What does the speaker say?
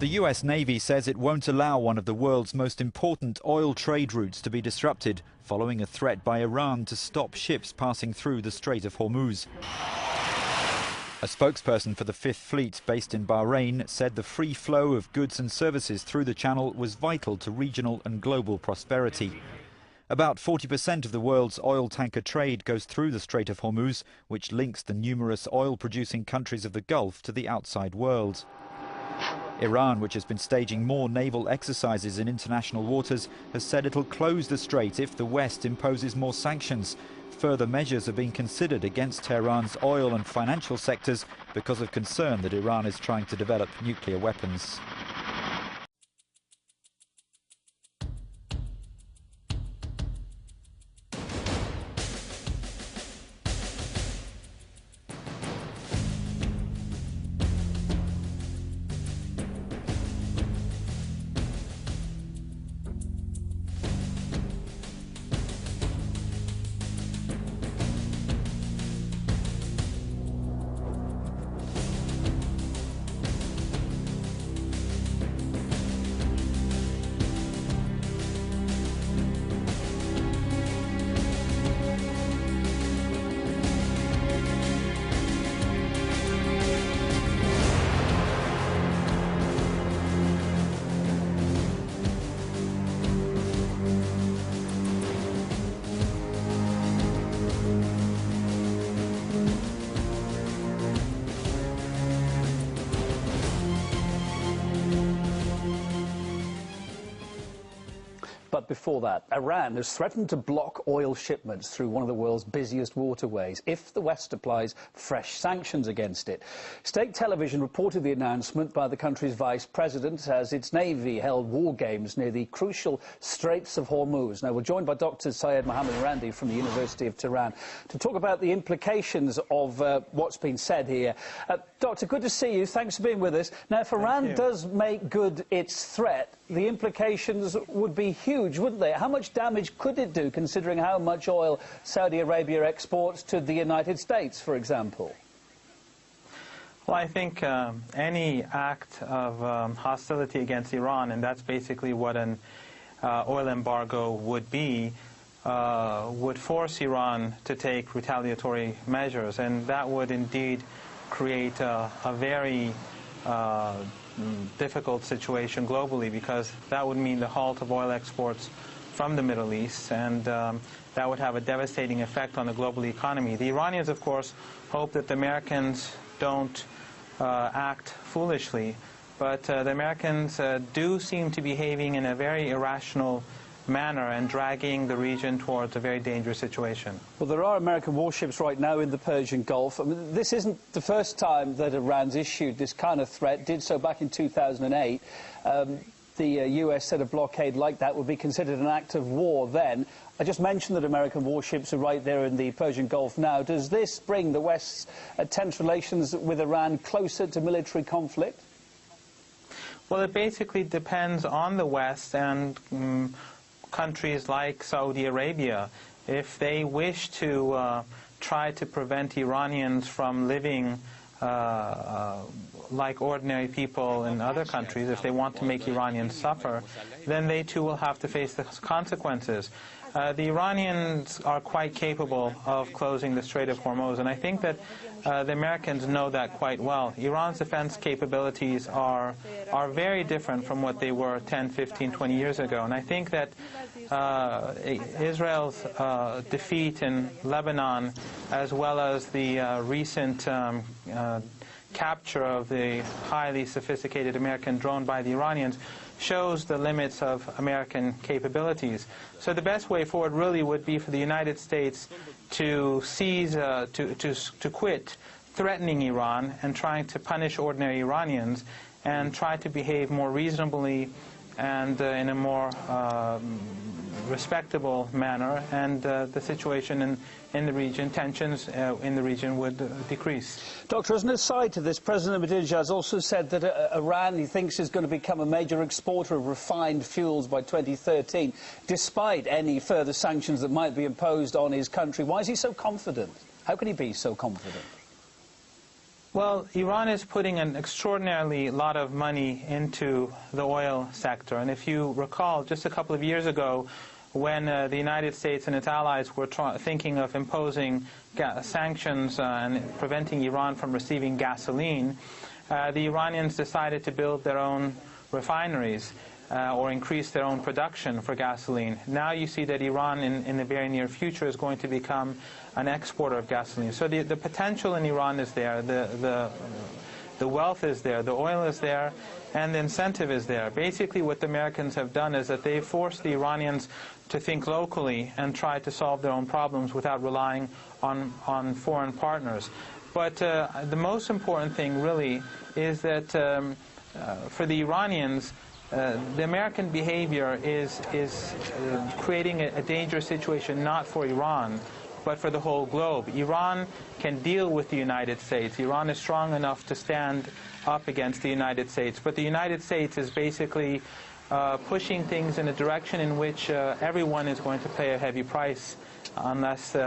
The US Navy says it won't allow one of the world's most important oil trade routes to be disrupted, following a threat by Iran to stop ships passing through the Strait of Hormuz. A spokesperson for the Fifth Fleet, based in Bahrain, said the free flow of goods and services through the channel was vital to regional and global prosperity. About 40% of the world's oil tanker trade goes through the Strait of Hormuz, which links the numerous oil-producing countries of the Gulf to the outside world. Iran, which has been staging more naval exercises in international waters, has said it'll close the strait if the West imposes more sanctions. Further measures are being considered against Tehran's oil and financial sectors because of concern that Iran is trying to develop nuclear weapons. But before that, Iran has threatened to block oil shipments through one of the world's busiest waterways if the West applies fresh sanctions against it. State television reported the announcement by the country's vice president as its navy held war games near the crucial Straits of Hormuz. Now, we're joined by Dr. Syed Mohammed Randi from the University of Tehran to talk about the implications of what's been said here. Doctor, good to see you. Thanks for being with us. Now, if Iran does make good its threat, the implications would be huge, wouldn't they? How much damage could it do, considering how much oil Saudi Arabia exports to the United States, for example? Well, I think any act of hostility against Iran, and that's basically what an oil embargo would be, would force Iran to take retaliatory measures, and that would indeed create a very difficult situation globally, because that would mean the halt of oil exports from the Middle East, and that would have a devastating effect on the global economy. The Iranians, of course, hope that the Americans don't act foolishly, but the Americans do seem to be behaving in a very irrational manner and dragging the region towards a very dangerous situation. Well, there are American warships right now in the Persian Gulf. I mean, this isn't the first time that Iran's issued this kind of threat, did so back in 2008. The US said a blockade like that would be considered an act of war then. I just mentioned that American warships are right there in the Persian Gulf now. Does this bring the West's tense relations with Iran closer to military conflict? Well, it basically depends on the West and countries like Saudi Arabia. If they wish to try to prevent Iranians from living like ordinary people in other countries, if they want to make Iranians suffer, then they too will have to face the consequences. The Iranians are quite capable of closing the Strait of Hormuz, and I think that the Americans know that quite well. Iran's defense capabilities are very different from what they were 10, 15, 20 years ago, and I think that Israel's defeat in Lebanon, as well as the recent capture of the highly sophisticated American drone by the Iranians, shows the limits of American capabilities. So the best way forward really would be for the United States to seize, to quit threatening Iran and trying to punish ordinary Iranians, and try to behave more reasonably and in a more respectable manner, and the situation in the region, tensions in the region would decrease. Doctor, as an aside to this, President Ahmadinejad has also said that Iran, he thinks, is going to become a major exporter of refined fuels by 2013, despite any further sanctions that might be imposed on his country. Why is he so confident? How can he be so confident? Well, Iran is putting an extraordinarily lot of money into the oil sector. And if you recall, just a couple of years ago, when the United States and its allies were thinking of imposing sanctions and preventing Iran from receiving gasoline, the Iranians decided to build their own refineries or increase their own production for gasoline. Now you see that Iran in the very near future is going to become an exporter of gasoline. So the potential in Iran is there, the wealth is there, the oil is there, and the incentive is there. Basically what the Americans have done is that they forced the Iranians to think locally and try to solve their own problems without relying on foreign partners. But the most important thing really is that for the Iranians, the American behavior is creating a dangerous situation not for Iran, but for the whole globe. Iran can deal with the United States. Iran is strong enough to stand up against the United States. But the United States is basically pushing things in a direction in which everyone is going to pay a heavy price unless